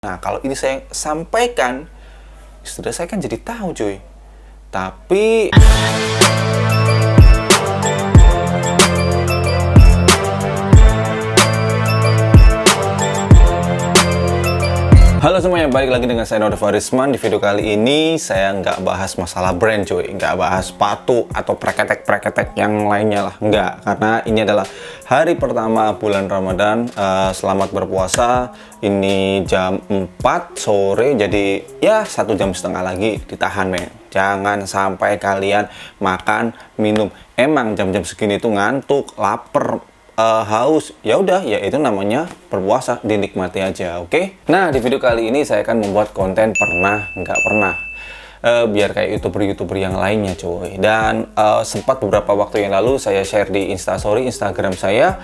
Nah, kalau ini saya sampaikan, sudah saya kan jadi tahu cuy. Tapi halo semuanya, balik lagi dengan saya Nova Risman. Di video kali ini saya nggak bahas masalah brand cuy, nggak bahas sepatu atau preketek-preketek yang lainnya lah, nggak. Karena ini adalah hari pertama bulan Ramadan. Selamat berpuasa. Ini jam 4 sore, jadi ya 1,5 jam lagi ditahan men. Jangan sampai kalian makan, minum. Emang jam-jam segini tuh ngantuk, lapar, haus, ya udah, ya itu namanya berpuasa, dinikmati aja, oke? Nah, di video kali ini saya akan membuat konten pernah nggak pernah, biar kayak youtuber yang lainnya cuy. Dan sempat beberapa waktu yang lalu saya share di Instastory Instagram saya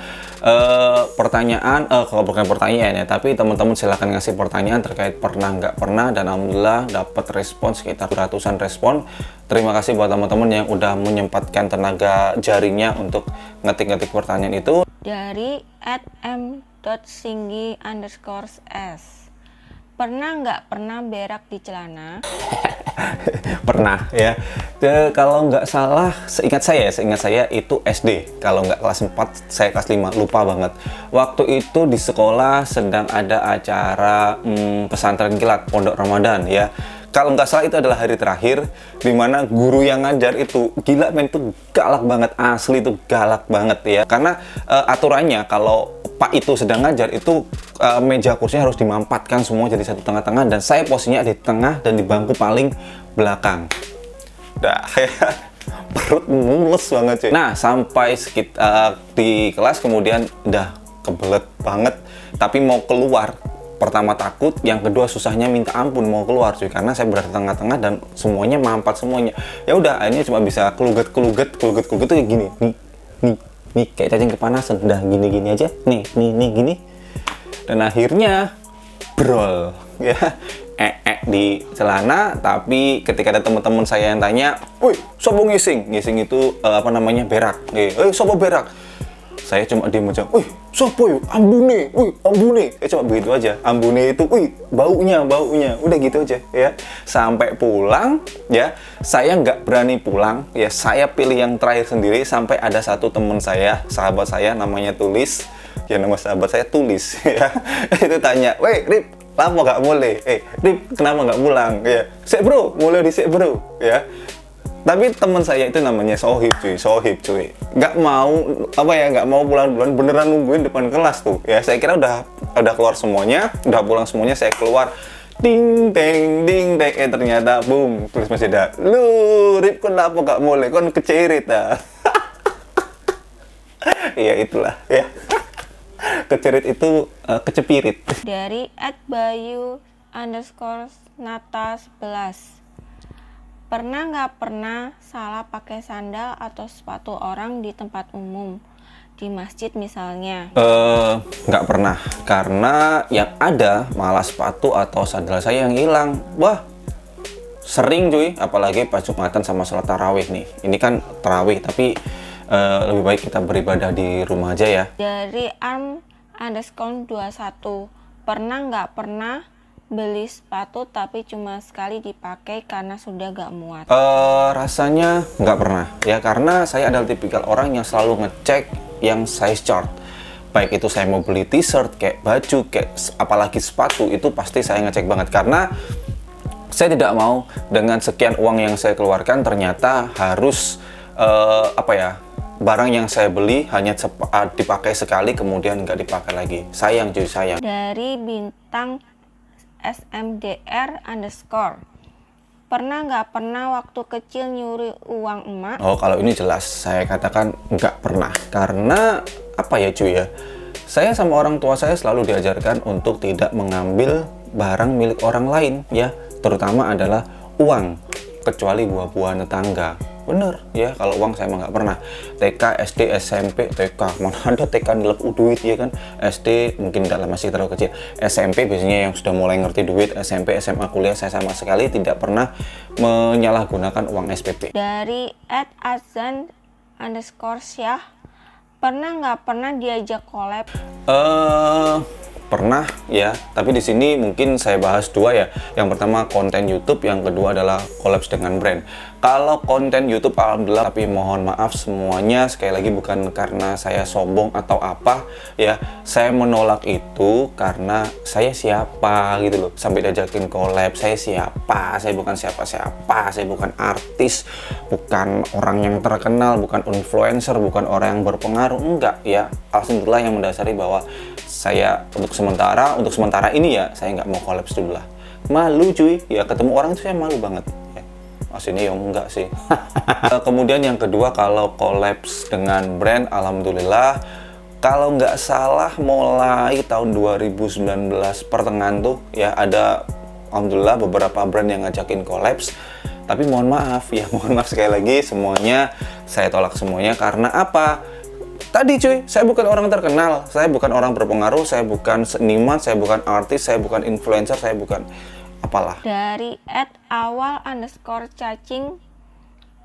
pertanyaan, kalau bukan pertanyaan ya, tapi teman-teman silahkan ngasih pertanyaan terkait pernah nggak pernah, dan alhamdulillah dapat respon sekitar ratusan respon. Terima kasih buat teman-teman yang udah menyempatkan tenaga jaringnya untuk ngetik-ngetik pertanyaan itu. Dari @m.singgi_s. Pernah nggak pernah berak di celana? Pernah ya. Kalau nggak salah, seingat saya itu SD. Kalau nggak kelas 4, saya kelas 5, lupa banget. Waktu itu di sekolah sedang ada acara pesantren kilat Pondok Ramadan ya. Kalau nggak salah itu adalah hari terakhir, dimana guru yang ngajar itu gila men, itu galak banget, asli itu galak banget ya. Karena aturannya kalau Pak itu sedang ngajar itu meja kursinya harus dimampatkan semua jadi satu tengah-tengah, dan saya posisinya di tengah dan di bangku paling belakang. Dah perut mules banget cuy. Nah, sampai sekitar di kelas kemudian udah kebelet banget, tapi mau keluar. Pertama takut, yang kedua susahnya minta ampun mau keluar cuy, karena saya berada di tengah-tengah dan semuanya mampat semuanya. Ya udah, akhirnya cuma bisa keluget tuh ya gini, nih kayak cacing kepanasan, udah gini aja, nih gini. Dan akhirnya brol ya, di celana. Tapi ketika ada teman-teman saya yang tanya, "Woi, sopo ngising?" Ngising itu berak. Sopo berak? Saya cuma diem aja, "Wih, sopo yuk? Ambune, wih, ambune." Cuma begitu aja, ambune itu, wih, baunya, udah gitu aja ya. Sampai pulang ya, saya nggak berani pulang ya, saya pilih yang terakhir sendiri. Sampai ada satu teman saya, sahabat saya namanya Tulis, ya nama sahabat saya Tulis ya. Itu tanya, "Weh, Rip, lama nggak mulai? Rip, kenapa nggak pulang?" Ya, "Sek bro, mulai di sek bro." Ya. Tapi teman saya itu namanya Sohib cuy, nggak mau pulang beneran nungguin depan kelas tuh ya. Saya kira udah keluar semuanya, udah pulang semuanya, saya keluar, ding ding, ternyata boom, tulis masih ada, "Lu Rip, kenapa nggak mulai, kon kecerit ah." Iya itulah ya, kecerit itu kecepirit. Dari @bayu_nata11. Pernah nggak pernah salah pakai sandal atau sepatu orang di tempat umum, di masjid misalnya? Nggak pernah, karena yang ada malah sepatu atau sandal saya yang hilang. Wah, sering cuy, apalagi pas Jumatan sama sholat tarawih nih. Ini kan tarawih, tapi lebih baik kita beribadah di rumah aja ya. Dari arm_21. Pernah nggak pernah beli sepatu tapi cuma sekali dipakai karena sudah gak muat? Rasanya nggak pernah ya, karena saya adalah tipikal orang yang selalu ngecek yang size chart. Baik itu saya mau beli t-shirt, kayak baju, kayak apalagi sepatu, itu pasti saya ngecek banget. Karena saya tidak mau dengan sekian uang yang saya keluarkan ternyata harus barang yang saya beli hanya dipakai sekali kemudian nggak dipakai lagi. Sayang cuy, sayang. Dari bintang SMDR_. Pernah nggak pernah waktu kecil nyuri uang emak? Oh, kalau ini jelas saya katakan nggak pernah. Karena apa ya cuy ya, saya sama orang tua saya selalu diajarkan untuk tidak mengambil barang milik orang lain ya, terutama adalah uang, kecuali buah-buahan tetangga. Bener ya, kalau uang saya emang nggak pernah. TK, SD, SMP, TK, mana ada TK nilep duit ya kan. SD mungkin masih terlalu kecil. SMP biasanya yang sudah mulai ngerti duit. SMP, SMA, kuliah saya sama sekali tidak pernah menyalahgunakan uang SPP. Dari @azan_syah. Pernah nggak pernah diajak collab? Pernah ya, tapi di sini mungkin saya bahas dua ya. Yang pertama konten YouTube, yang kedua adalah collabs dengan brand. Kalau konten YouTube alhamdulillah, tapi mohon maaf semuanya, sekali lagi bukan karena saya sombong atau apa ya. Saya menolak itu karena saya siapa gitu loh. Sampai diajakin collab, saya siapa? Saya bukan siapa-siapa, saya bukan artis, bukan orang yang terkenal, bukan influencer, bukan orang yang berpengaruh, enggak ya. Alhamdulillah yang mendasari bahwa saya untuk sementara ini ya, saya nggak mau collabs dulu lah. Malu cuy, ya ketemu orang itu saya malu banget. Ya. Aslinya ya enggak sih. Kemudian yang kedua, kalau collabs dengan brand, alhamdulillah. Kalau nggak salah mulai tahun 2019 pertengahan tuh ya, ada alhamdulillah beberapa brand yang ngajakin collabs. Tapi mohon maaf ya, mohon maaf sekali lagi semuanya, saya tolak semuanya. Karena apa? Tadi cuy, saya bukan orang terkenal, saya bukan orang berpengaruh, saya bukan seniman, saya bukan artis, saya bukan influencer, saya bukan apalah. Dari @awal_cacing,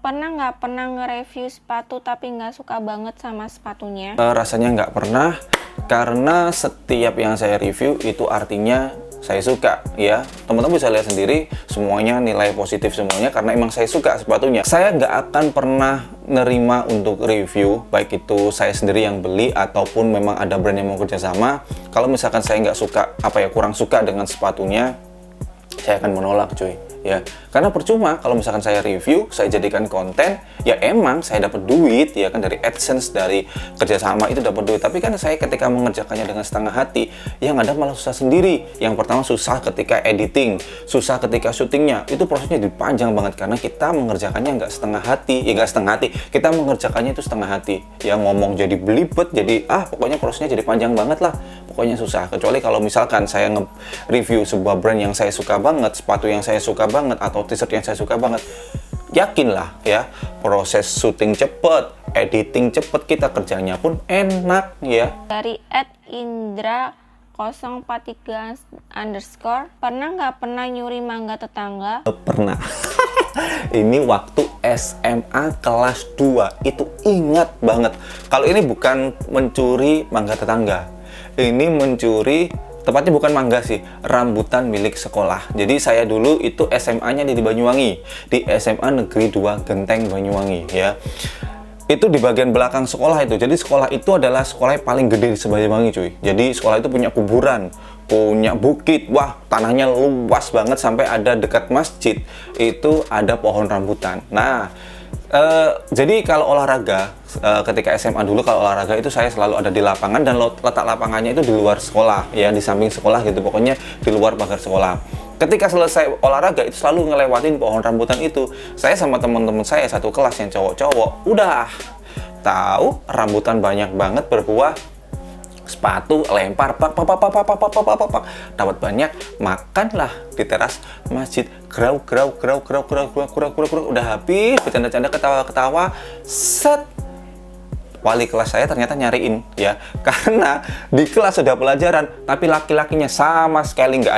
pernah nge-review sepatu tapi nggak suka banget sama sepatunya? Rasanya nggak pernah, karena setiap yang saya review itu artinya saya suka ya. Teman-teman bisa lihat sendiri, semuanya nilai positif semuanya karena emang saya suka sepatunya. Saya nggak akan pernah nerima untuk review, baik itu saya sendiri yang beli ataupun memang ada brand yang mau kerjasama. Kalau misalkan saya nggak suka, kurang suka dengan sepatunya, saya akan menolak cuy ya. Karena percuma kalau misalkan saya review, saya jadikan konten, ya emang saya dapat duit ya kan, dari AdSense, dari kerjasama itu dapat duit. Tapi kan saya ketika mengerjakannya dengan setengah hati, yang ada malah susah sendiri. Yang pertama susah ketika editing, susah ketika syutingnya, itu prosesnya panjang banget karena kita mengerjakannya nggak setengah hati, ya nggak setengah hati, kita mengerjakannya itu setengah hati. Ya ngomong jadi belibet, jadi pokoknya prosesnya jadi panjang banget lah. Pokoknya susah. Kecuali kalau misalkan saya nge-review sebuah brand yang saya suka banget, sepatu yang saya suka banget, atau t-shirt yang saya suka banget, yakinlah ya, proses syuting cepet, editing cepet, kita kerjanya pun enak ya. Dari @indra043_, pernah nyuri mangga tetangga? Pernah. Ini waktu SMA kelas 2, itu ingat banget. Kalau ini bukan mencuri mangga tetangga, ini mencuri, tepatnya bukan mangga sih, rambutan milik sekolah. Jadi saya dulu itu SMA-nya di Banyuwangi, di SMA Negeri 2 Genteng Banyuwangi ya. Itu di bagian belakang sekolah itu. Jadi sekolah itu adalah sekolah yang paling gede di Banyuwangi cuy. Jadi sekolah itu punya kuburan, punya bukit, wah tanahnya luas banget, sampai ada dekat masjid itu ada pohon rambutan. Nah, jadi kalau olahraga, ketika SMA dulu kalau olahraga itu saya selalu ada di lapangan, dan letak lapangannya itu di luar sekolah ya, di samping sekolah gitu, pokoknya di luar pagar sekolah. Ketika selesai olahraga itu selalu ngelewatin pohon rambutan itu. Saya sama teman-teman saya satu kelas yang cowok-cowok, udah tahu rambutan banyak banget berbuah, sepatu lempar, dapat banyak, makanlah di teras masjid, grau, udah habis, bercanda-canda, ketawa-ketawa, set, wali kelas saya ternyata nyariin ya, karena di kelas sudah pelajaran, tapi laki-lakinya sama sekali nggak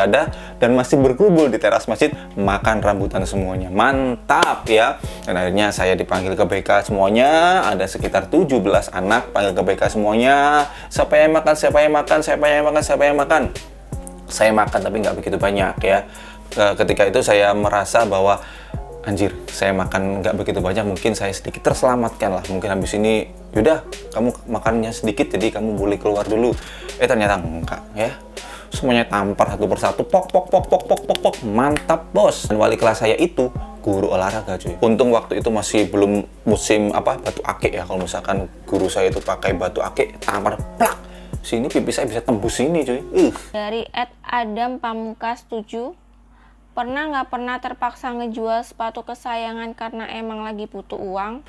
ada, dan masih berkumpul di teras masjid makan rambutan semuanya. Mantap ya. Dan akhirnya saya dipanggil ke BK semuanya, ada sekitar 17 anak panggil ke BK semuanya, siapa yang makan. Saya makan tapi nggak begitu banyak ya. Ketika itu saya merasa bahwa anjir, saya makan nggak begitu banyak, mungkin saya sedikit terselamatkan lah, mungkin habis ini yaudah kamu makannya sedikit, jadi kamu boleh keluar dulu. Ternyata enggak ya, semuanya tampar satu persatu, pok, mantap bos. Dan wali kelas saya itu guru olahraga cuy. Untung waktu itu masih belum musim batu akik ya. Kalau misalkan guru saya itu pakai batu akik, tampar plak, sini pipi saya bisa tembus sini cuy. Dari @AdamPamungkas7, pernah terpaksa ngejual sepatu kesayangan karena emang lagi butuh uang?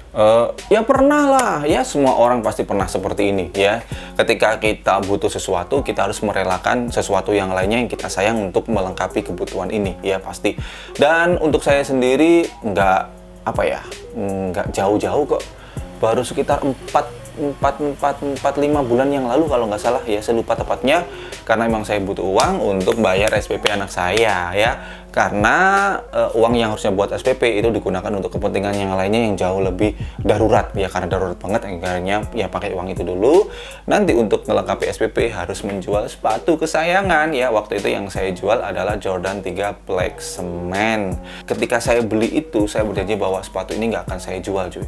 Ya pernah lah ya, semua orang pasti pernah seperti ini ya. Ketika kita butuh sesuatu, kita harus merelakan sesuatu yang lainnya yang kita sayang untuk melengkapi kebutuhan ini ya, pasti. Dan untuk saya sendiri nggak jauh-jauh kok, baru sekitar 4 4-5 bulan yang lalu kalau nggak salah ya, saya lupa tepatnya, karena emang saya butuh uang untuk bayar SPP anak saya ya, karena uang yang harusnya buat SPP itu digunakan untuk kepentingan yang lainnya yang jauh lebih darurat ya, karena darurat banget akhirnya ya pakai uang itu dulu. Nanti untuk melengkapi SPP harus menjual sepatu kesayangan ya, waktu itu yang saya jual adalah Jordan 3 Black Cement. Ketika saya beli itu saya berjanji bahwa sepatu ini nggak akan saya jual cuy,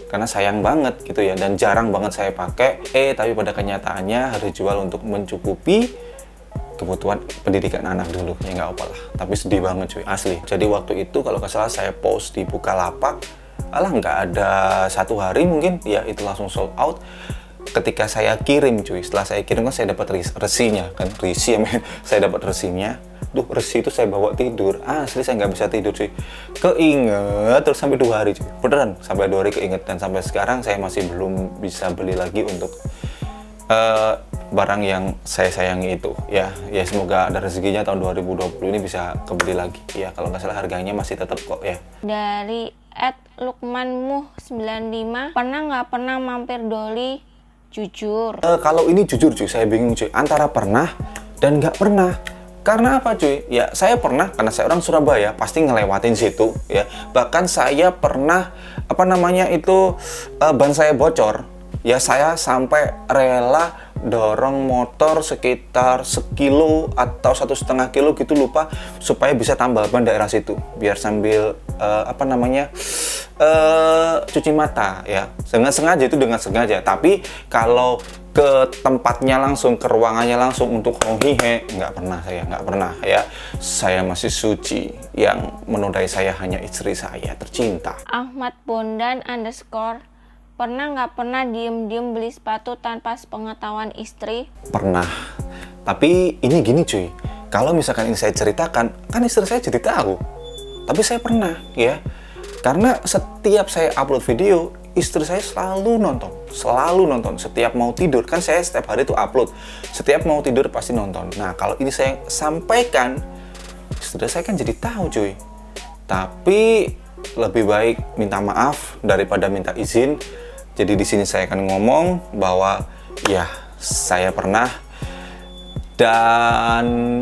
karena sayang banget gitu ya, dan jarang banget saya pakai. Tapi pada kenyataannya harus dijual untuk mencukupi kebutuhan pendidikan anak dulu ya, nggak apa lah. Tapi sedih banget cuy, asli. Jadi waktu itu kalau nggak salah saya post di Bukalapak, nggak ada 1 hari mungkin ya itu langsung sold out. Ketika saya kirim cuy, setelah saya kirim kan saya dapat resinya kan, resi ya men. Saya dapat resinya. Duh, resi itu saya bawa tidur, asli saya nggak bisa tidur cuy, keinget terus sampai 2 hari cuy, beneran sampai 2 hari keinget, dan sampai sekarang saya masih belum bisa beli lagi untuk barang yang saya sayangi itu ya. Semoga ada rezekinya tahun 2020 ini bisa kebeli lagi ya, kalau nggak salah harganya masih tetap kok ya. Dari @lukmanmuh95, pernah mampir Doli? Jujur. Kalau ini jujur cuy, saya bingung cuy, antara pernah dan nggak pernah. Karena apa cuy? Ya saya pernah, karena saya orang Surabaya, pasti ngelewatin situ ya. Bahkan saya pernah ban saya bocor. Ya saya sampai rela dorong motor sekitar 1 kilo atau 1,5 kilo gitu, lupa, supaya bisa tambal ban daerah situ, biar sambil cuci mata ya. Dengan sengaja. Tapi kalau ke tempatnya langsung, ke ruangannya langsung untuk nonghihe, nggak pernah ya. Saya masih suci, yang menodai saya hanya istri saya tercinta. Ahmad Bondan _ nggak pernah diem-diem beli sepatu tanpa sepengetahuan istri? Pernah. Tapi ini gini cuy, kalau misalkan ini saya ceritakan, kan istri saya jadi tahu. Tapi saya pernah ya, karena setiap saya upload video, istri saya selalu nonton. Setiap mau tidur, kan saya setiap hari tuh upload, setiap mau tidur pasti nonton. Nah kalau ini saya sampaikan, istri saya kan jadi tahu cuy. Tapi lebih baik minta maaf daripada minta izin. Jadi di sini saya akan ngomong bahwa ya saya pernah, dan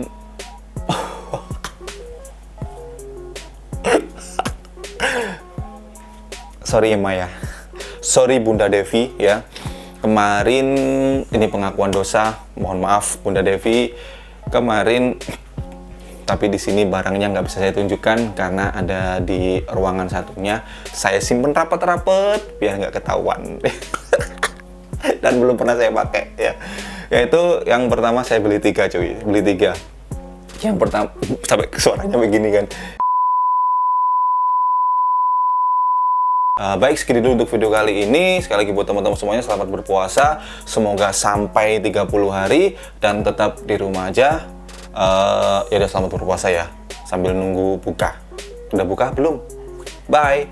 sorry ya Maya, sorry Bunda Devi ya. Kemarin ini pengakuan dosa, mohon maaf Bunda Devi. Kemarin, tapi di sini barangnya nggak bisa saya tunjukkan karena ada di ruangan satunya. Saya simpen rapet-rapet biar nggak ketahuan. Dan belum pernah saya pakai ya. Yaitu yang pertama saya beli 3 cuy, beli 3. Yang pertama, sampai suaranya begini kan. Baik, segini dulu untuk video kali ini. Sekali lagi buat teman-teman semuanya, selamat berpuasa. Semoga sampai 30 hari dan tetap di rumah aja. Ya udah, selamat berpuasa ya, sambil nunggu buka. Udah buka belum? Bye.